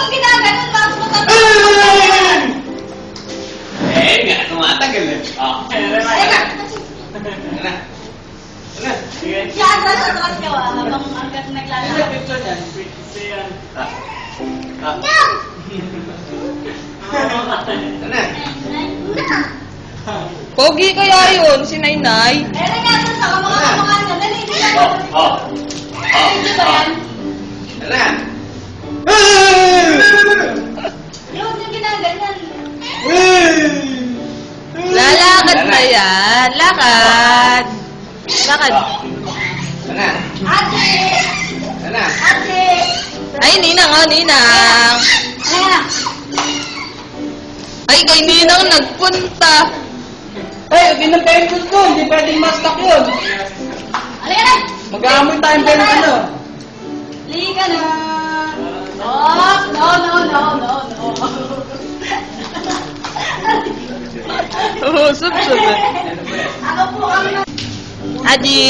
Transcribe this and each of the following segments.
mo ginaganon, tapos mo tapos. Eh, nga, tumatagal eh. Oh. Ay, ka. Ano? Yan, atras ka ba? Habang hanggat naglalakad. Ano? Pogi kaya yun, si Nainay. Eh, nangyari sa kamukha niya. Dali, hindi ka. Hindi ba yan? Ano? Yun, yung ginaganyan. Lalakad na yan. Lakad. Lakad. Ano? Ate! Ano? Ate! Ay, Ninang, oh, Ninang. Ayan. Ay, kay Ninang nagpunta. Ay, ginantayin ko ito. Hindi pwedeng mastak yun. Halika na! Mag-aamoy tayong pwedeng ano. Halika na! Oh, no. Oo, sub-sub. Ako po kami na... Aji.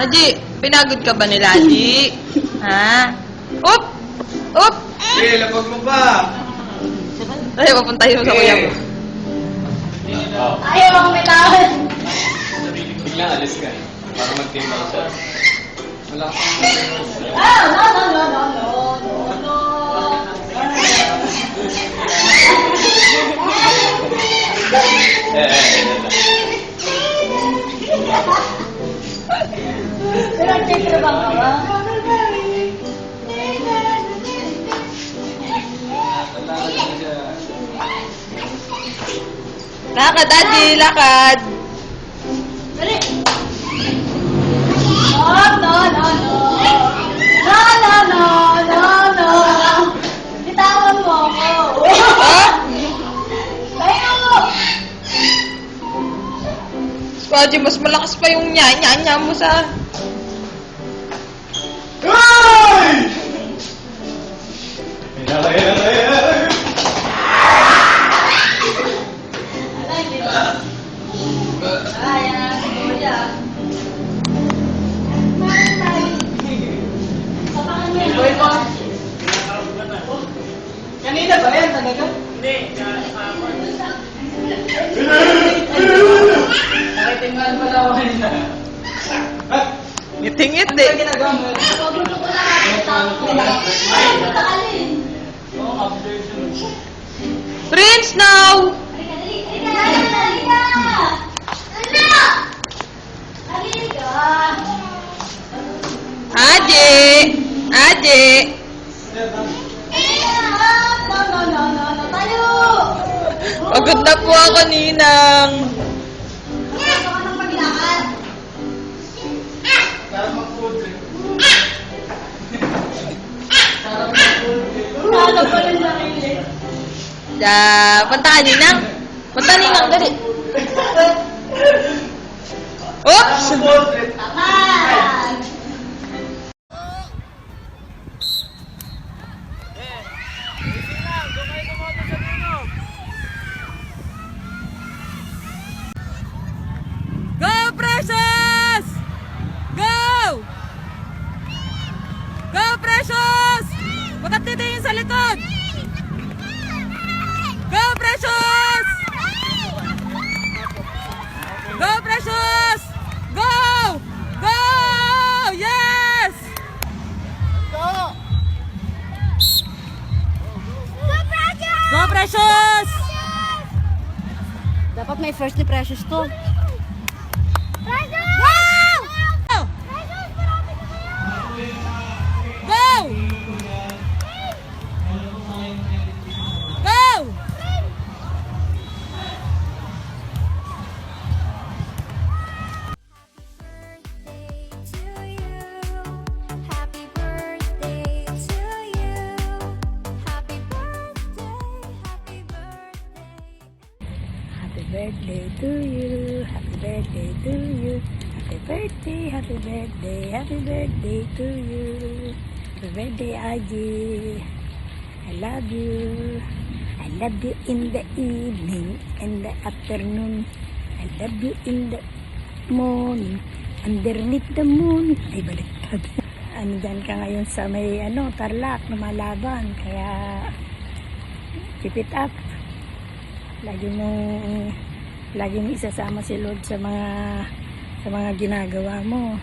Aji, pinagod ka ba nila, Aji? Ha? Up! Up! Sige, lapag mo pa. Ay, papuntahin mo sa kuya mo. Ayaw akong may tawad. Biglang alis ka. Para mag-timbang siya. Wala kang Ah, no. Pero nagtitrabang ka ba? Lakad, Aji, lakad. Dali! No. Bitawan mo ako. Ha? Tayo mo! So, Aji, mas malakas pa yung nya mo sa... Alay, di ba? Ayan, siguro yan. Kapakan mo yan. Boy pa. Kanina ba yan talaga? Nakitingnan pala ako kanina. Ngiti-ngiti. Ano ba ginagawa mo? Gusto ko lang nakita ko. Ay, punta ka rin. Prince now! Halika! Aji! Aji! No, tayo! Pagod na po ako, Ninang. Gusto ka ng paglakad. Parang mag-food trip. Nalap ko rin sarili. Punta ka, Ninang. Punta, Ninang, dali. Oops! Food trip. Taman! Go, Precious! Go! Go, Precious! Huwag kang titingin sa likod! Go, Precious! Go, Precious! Go! Go! Yes! Go, Precious! Dapat may first ni Precious to. Go! Go! Go! Happy birthday to you. Happy birthday, happy birthday. Happy birthday to you. Happy birthday to you. Happy birthday, happy birthday, happy birthday to you. Happy birthday, Aji. I love you. I love you in the evening and the afternoon. I love you in the morning underneath the moon. Ay, baliktad. andyan ka ngayon sa may Tarlac, lumalaban. Kaya, keep it up. Lagi mong isasama si Lord sa mga ginagawa mo.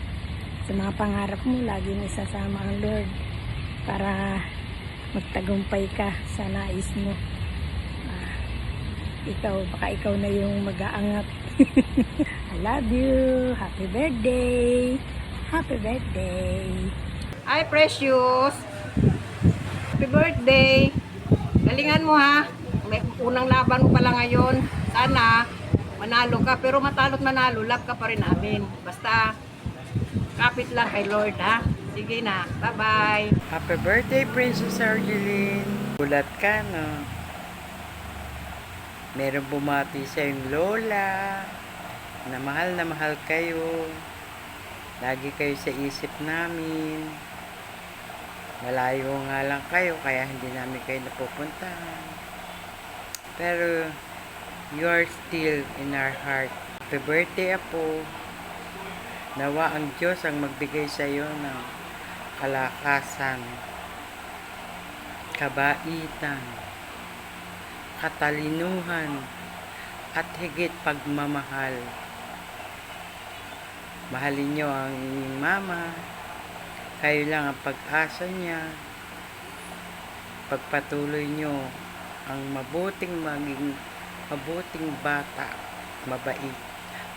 Sa mga pangarap mo, lagi mong isasama ang Lord para magtagumpay ka sa nais mo. Baka ikaw na yung mag-aangat. I love you. Happy birthday. Happy birthday. Hi, Precious. Happy birthday. Galingan mo, ha. May unang laban mo pala ngayon. Sana manalo ka. Pero matalo't manalo, love ka pa rin namin. Basta, kapit lang kay Lord, ha. Sige na. Bye-bye. Happy birthday, Princess Argeline. Gulat ka, no? Meron bumati sa yung lola na mahal kayo. Lagi kayo sa isip namin. Malayo nga lang kayo kaya hindi namin kayo napupuntahan. Pero you are still in our heart. Happy birthday, Apo. Nawa ang Diyos ang magbigay sa iyo ng kalakasan, kabaitan, katalinuhan, at higit pagmamahal. Mahalin niyo ang inyong mama. Kayo lang ang pag-asa niya. Pagpatuloy niyo ang maging mabuting bata, mabait,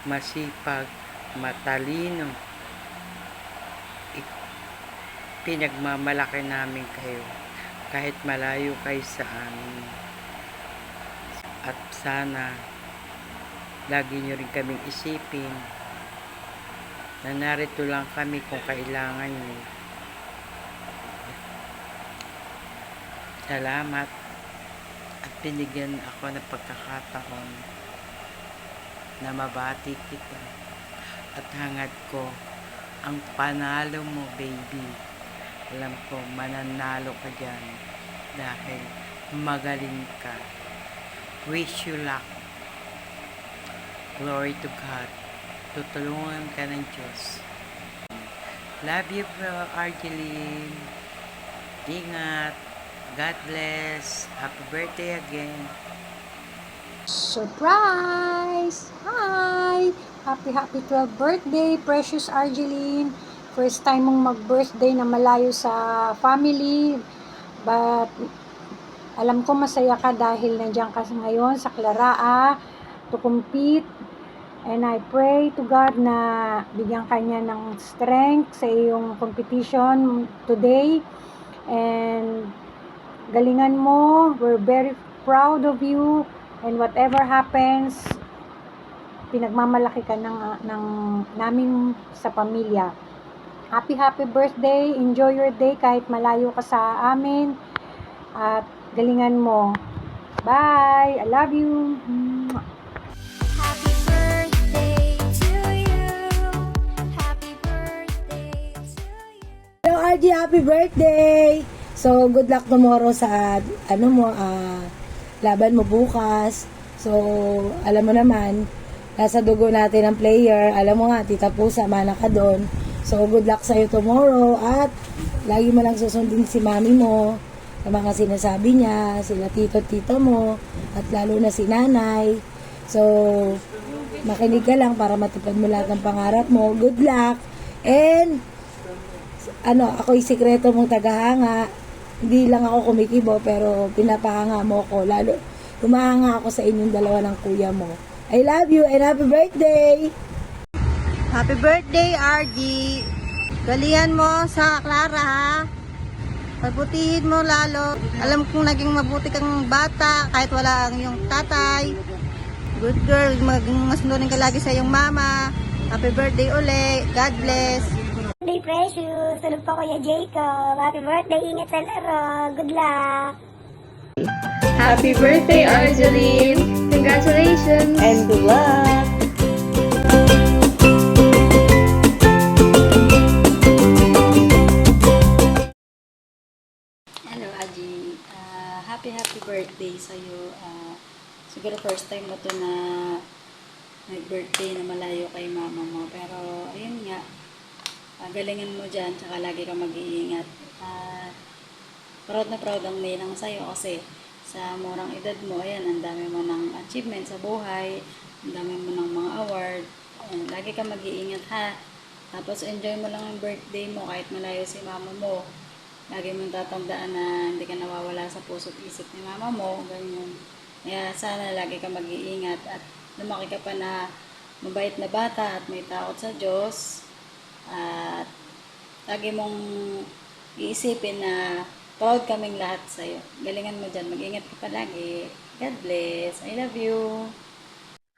masipag, matalino. Pinagmamalaki namin kayo kahit malayo kayo sa amin. At sana lagi nyo rin kaming isipin na narito lang kami kung kailangan nyo. Salamat at binigyan ako ng pagkakataon na mabati kita at hangad ko ang panalo mo, baby. Alam ko mananalo ka dyan dahil magaling ka. Wish you luck. Glory to God. Tutulungan ka ng Diyos. Love you, bro, Argeline. Ingat. God bless. Happy birthday again. Surprise! Hi! Happy 12th birthday, Precious Argeline. First time mong mag-birthday na malayo sa family. But alam ko masaya ka dahil nandiyan ka ngayon sa Claraa to compete. And I pray to God na bigyan ka niya ng strength sa iyong competition today. And galingan mo. We're very proud of you. And whatever happens, pinagmamalaki ka namin sa pamilya. Happy birthday. Enjoy your day kahit malayo ka sa amin. At galingan mo. Bye. I love you. Happy birthday to you. Happy birthday to you. Hello, RG. Happy birthday. So, good luck tomorrow sa laban mo bukas. So, alam mo naman, nasa dugo natin ang player. Alam mo nga, Tita Pusa, mana ka doon. So, good luck sa'yo tomorrow. At lagi mo lang susundin si mami mo sa mga sinasabi niya, sila tito-tita mo, at lalo na si nanay. So, makinig ka lang para matupad mo lahat ng pangarap mo. Good luck! And, ako'y sikreto mong tagahanga. Hindi lang ako kumikibo, pero pinapahanga mo ako. Lalo, humahanga ako sa inyong dalawa ng kuya mo. I love you and happy birthday! Happy birthday, RG. Galingan mo sa Clara, ha? Pagputihin mo lalo. Alam kong naging mabuti kang bata kahit wala ang iyong tatay. Good girl. Maging masunurin ka lagi sa iyong mama. Happy birthday uli. God bless. Birthday, Precious. Tulog pa Kuya Jacob. Happy birthday. Ingat sa laro. Good luck. Happy birthday, Argeline! Congratulations! And good luck! Hello, Aji. Happy birthday sa'yo. Siguro first time mo to na nag-birthday na malayo kay mama mo. Pero, ayun nga, galingan mo dyan, tsaka lagi kang mag-iingat. At proud na proud ang ninang sa'yo kasi sa murang edad mo, ayan, ang dami mo ng achievement sa buhay, ang dami mo ng mga award. Ayan, lagi kang mag-iingat ha. Tapos enjoy mo lang ang birthday mo kahit malayo si mama mo. Lagi mong tatandaan na hindi ka nawawala sa puso't isip ni mama mo, ganyan. Kaya sana lagi kang mag-iingat at lumaki ka pa na mabait na bata at may takot sa Diyos. At lagi mong iisipin na proud kaming lahat sa'yo. Galingan mo dyan. Mag-ingat ka palagi. God bless. I love you.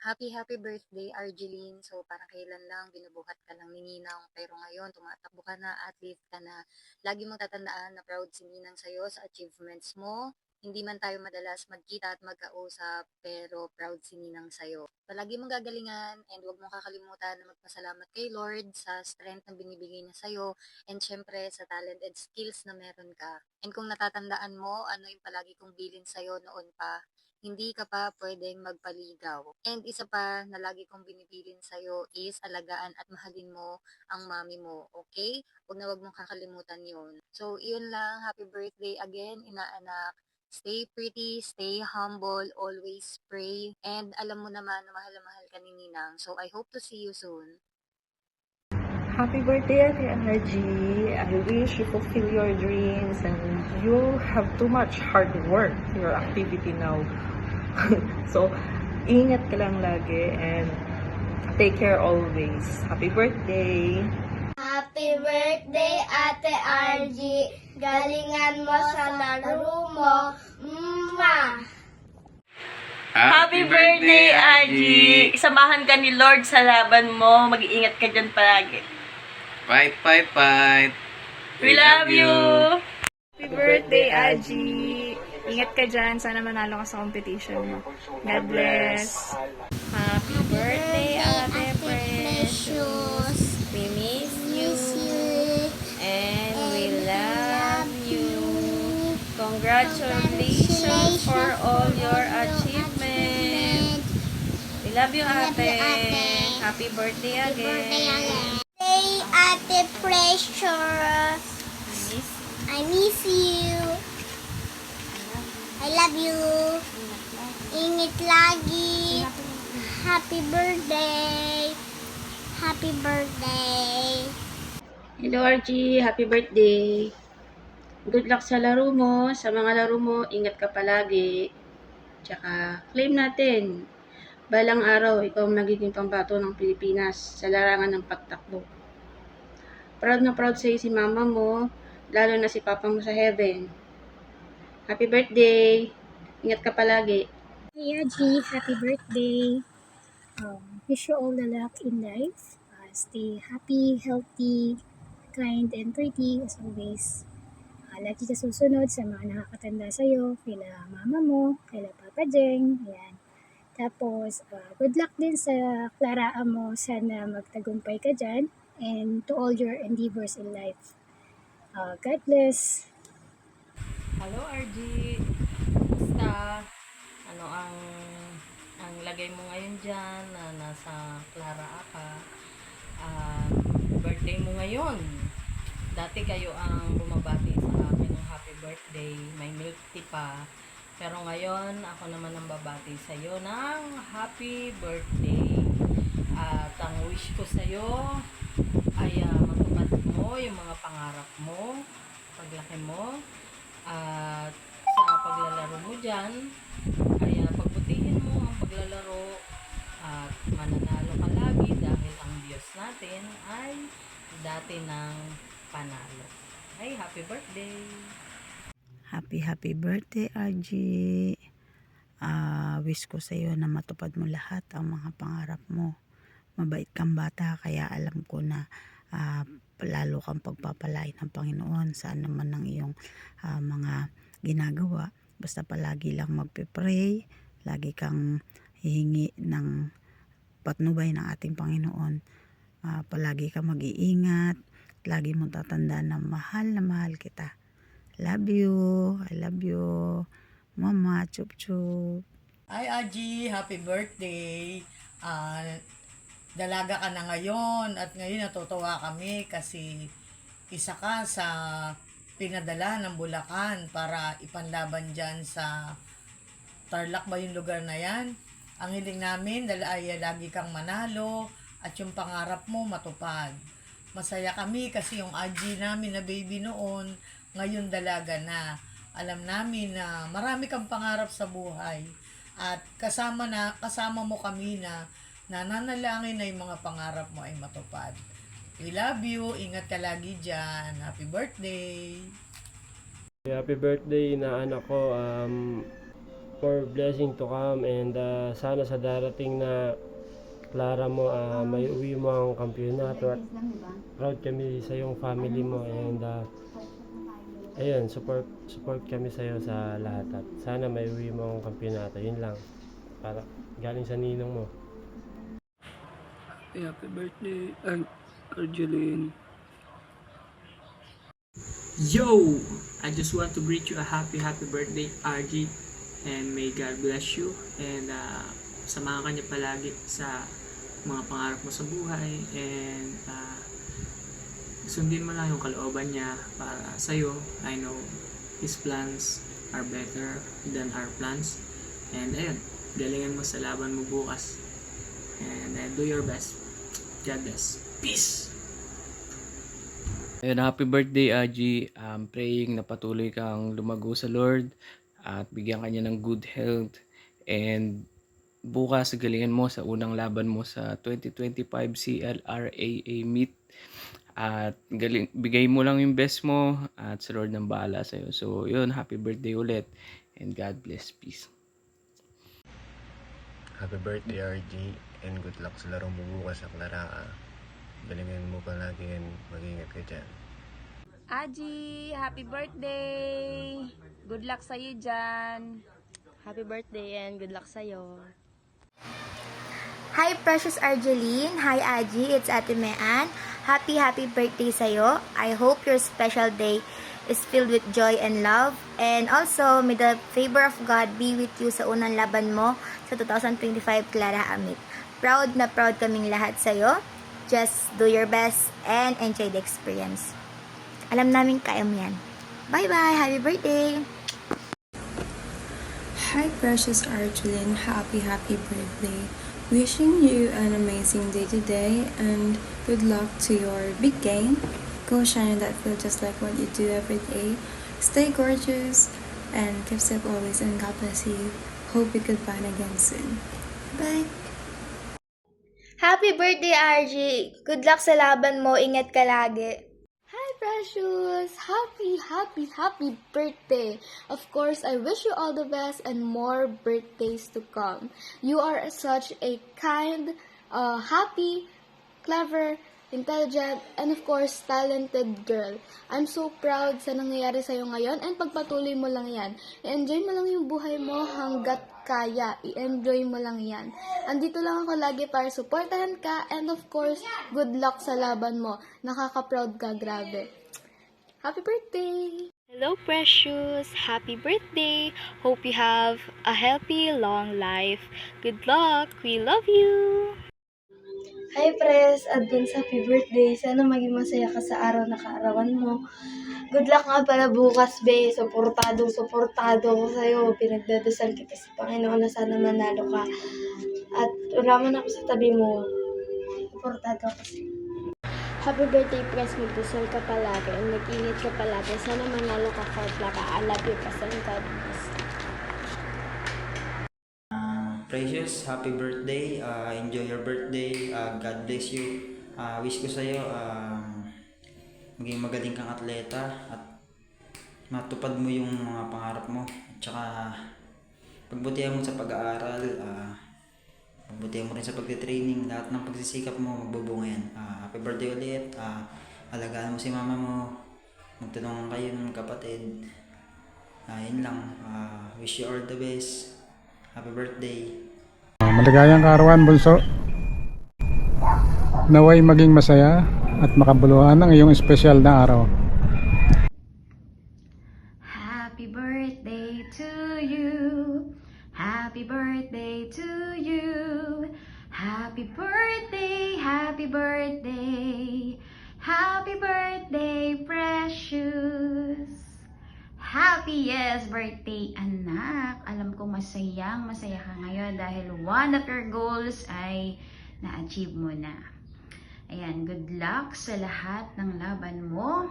Happy birthday, Argeline. So, parang kailan lang, binubuhat ka lang ni Ninang. Pero ngayon, tumatakbo ka na, at least ka na. Lagi mong tatandaan na proud si Ninang sa'yo sa achievements mo. Hindi man tayo madalas magkita at magkausap, pero proud si Ninang sa'yo. Palagi mong gagalingan, and huwag mong kakalimutan na magpasalamat kay Lord sa strength na binibigay niya sa'yo, and syempre sa talent and skills na meron ka. And kung natatandaan mo, ano yung palagi kong bilin sa'yo noon pa, hindi ka pa pwedeng magpaligaw. And isa pa na lagi kong binibilin sa'yo is alagaan at mahalin mo ang mami mo, okay? Huwag mong kakalimutan yun. So, yun lang. Happy birthday again, inaanak. Stay pretty, stay humble, always pray. And alam mo naman na mahal na mahal ka ni Ninang. So, I hope to see you soon. Happy birthday, Ate Energy. I wish you fulfill your dreams and you have too much hard work, your activity now. So, ingat ka lang lagi and take care always. Happy birthday! Happy birthday, Ate RG. Galingan mo sa laro mo. Mwah! Happy birthday, Aji! Samahan ka ni Lord sa laban mo. Mag-iingat ka dyan palagi. Fight, fight, fight! We love you! Happy birthday, Aji! Ingat ka dyan. Sana manalo ka sa competition mo. God bless! Happy birthday, Ate Precious! We miss you. And we love you. Congratulations for all your achievements. We love you, Ate. Happy birthday again. Hey, Ate Precious. I miss you. I love you. Ingat lagi. Happy birthday. Happy birthday. Hello, Archie. Happy birthday. Good luck sa laro mo. Sa mga laro mo, ingat ka palagi. Tsaka, claim natin. Balang araw, ikaw ang magiging pambato ng Pilipinas sa larangan ng pagtakbo. Proud na proud sa'yo si mama mo, lalo na si papa mo sa heaven. Happy birthday. Ingat ka palagi. Hey Aji, happy birthday. Wish you all the luck in life. Stay happy, healthy, kind, and pretty as always. Lagi ka susunod sa mga nakakatanda sa'yo, kila mama mo, kila Papa Jeng, yan. Tapos, good luck din sa klaraan mo. Sana magtagumpay ka dyan. And to all your endeavors in life. God bless. Hello, RG. Basta, ano ang lagay mo ngayon dyan na nasa Clara ka? Birthday mo ngayon. Dati kayo ang bumabati sa akin ng happy birthday. May milk tea pa. Pero ngayon, ako naman ang babati sa iyo ng happy birthday. At ang wish ko sa iyo ay matupad mo yung mga pangarap mo, paglaki mo. At sa paglalaro mo dyan, ay pagbutihin mo ang paglalaro at mananalo ka lagi dahil ang Diyos natin ay dati ng panalo. Ay, happy birthday! Happy birthday, Aji. Wish ko sa iyo na matupad mo lahat ang mga pangarap mo. Mabait kang bata, kaya alam ko na lalo kang pagpapalain ng Panginoon saan naman ng iyong mga ginagawa. Basta palagi lang magpe-pray, lagi kang hihingi ng patnubay ng ating Panginoon. Palagi kang mag-iingat, lagi mong tatandaan na mahal kita. Love you. I love you. Mama, chup chup. Hi, Aji! Happy birthday! dalaga ka na ngayon at ngayon natutuwa kami kasi isa ka sa pinadala ng Bulacan para ipanlaban dyan sa Tarlac ba yung lugar na yan? Ang hiling namin ay lagi kang manalo at yung pangarap mo matupad. Masaya kami kasi yung Aji namin na baby noon, ngayon dalaga na. Alam namin na marami kang pangarap sa buhay at kasama mo kami na nananalangin na yung mga pangarap mo ay matupad. We love you. Ingat ka lagi dyan. Happy birthday. Happy birthday na anak ko. For blessing to come and sana sa darating na Clara mo, may uwi mo ang kampyonato at proud kami sa iyong family mo and ayun, support kami sa iyo sa lahat at sana may uwi mo ang kampyonato. Yun lang. Para galing sa ninong mo. Happy birthday, Arjeline. Yo! I just want to greet you a happy birthday, RG. And may God bless you. And samahan ka niya palagi sa mga pangarap mo sa buhay. And sundin mo lang yung kalooban niya para sa'yo. I know His plans are better than our plans. And ayun, galingan mo sa laban mo bukas. And do your best. God bless. Peace! And happy birthday, Aji. Praying na patuloy kang lumago sa Lord at bigyan ka niya ng good health. And bukas, galingan mo sa unang laban mo sa 2025 CLRAA meet. At bigay mo lang yung best mo at sa Lord nang bahala sa'yo. So, yun, happy birthday ulit. And God bless. Peace. Happy birthday, RG. And good luck sa laro mo bukas sa Clara. Galingan mo palagi and mag-ingat ka dyan. Aji, happy birthday! Good luck sa'yo dyan. Happy birthday and good luck sa'yo. Hi, precious Arjeline. Hi, Aji. It's Ate Mean. Happy birthday sa'yo. I hope your special day is filled with joy and love. And also, may the favor of God be with you sa unang laban mo sa 2025 Clara Amit. Proud na proud kaming lahat sa'yo. Just do your best and enjoy the experience. Alam namin kaya mo yan. Bye-bye! Happy birthday! Hi, precious Arjeline. Happy birthday. Wishing you an amazing day today and good luck to your big game. Go shine in that field just like what you do every day. Stay gorgeous and keep safe always and God bless you. Hope we could find again soon. Bye! Happy birthday, RG! Good luck sa laban mo. Ingat ka lagi. Hi, precious! Happy birthday! Of course, I wish you all the best and more birthdays to come. You are such a kind, happy, clever, intelligent, and of course, talented girl. I'm so proud sa nangyayari sa'yo ngayon and pagpatuloy mo lang yan. I-enjoy mo lang yung buhay mo hanggat kaya. I-enjoy mo lang yan. Andito lang ako lagi para supportahan ka and of course, good luck sa laban mo. Nakaka-proud ka, grabe. Happy birthday! Hello, precious! Happy birthday! Hope you have a healthy, long life. Good luck! We love you! Hi, Pres! Advance happy birthday! Sana maging masaya ka sa araw na kaarawan mo. Good luck nga pala bukas, be. Suportado ko sa'yo. Pinagdadasal kita sa Panginoon na sana manalo ka. At wala man ako sa tabi mo. Suportado ko sa'yo. Happy birthday, Pres. Magdasal ka palagi and mag-ingat ka palagi. Sana manalo ka, Clara. I love you, Pres. And God bless. Precious, happy birthday. Enjoy your birthday. God bless you. Wish ko sa'yo maging magaling kang atleta at matupad mo yung mga pangarap mo. At saka pagbutihan mo sa pag-aaral, pagbutihan mo rin sa pagtitraining. Lahat ng pagsisikap mo, magbubunga yan. Happy birthday ulit. Alagaan mo si mama mo. Magtulungan kayo ng kapatid. Yun lang. Wish you all the best. Happy birthday. Maligayang kaarawan, bunso. Naway maging masaya at makabuluhan ang iyong espesyal na araw. Happy birthday to you. Happy birthday to you. Happy birthday, happy birthday, happy birthday, Precious. Happiest birthday, anak. Alam ko masaya ka ngayon dahil one of your goals ay na-achieve mo na. Ayan, good luck sa lahat ng laban mo.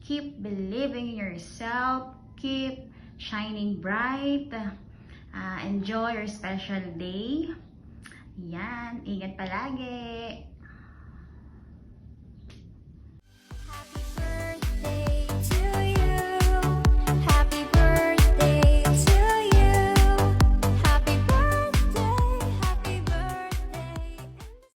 Keep believing in yourself. Keep shining bright. Enjoy your special day. Yan, ingat palagi.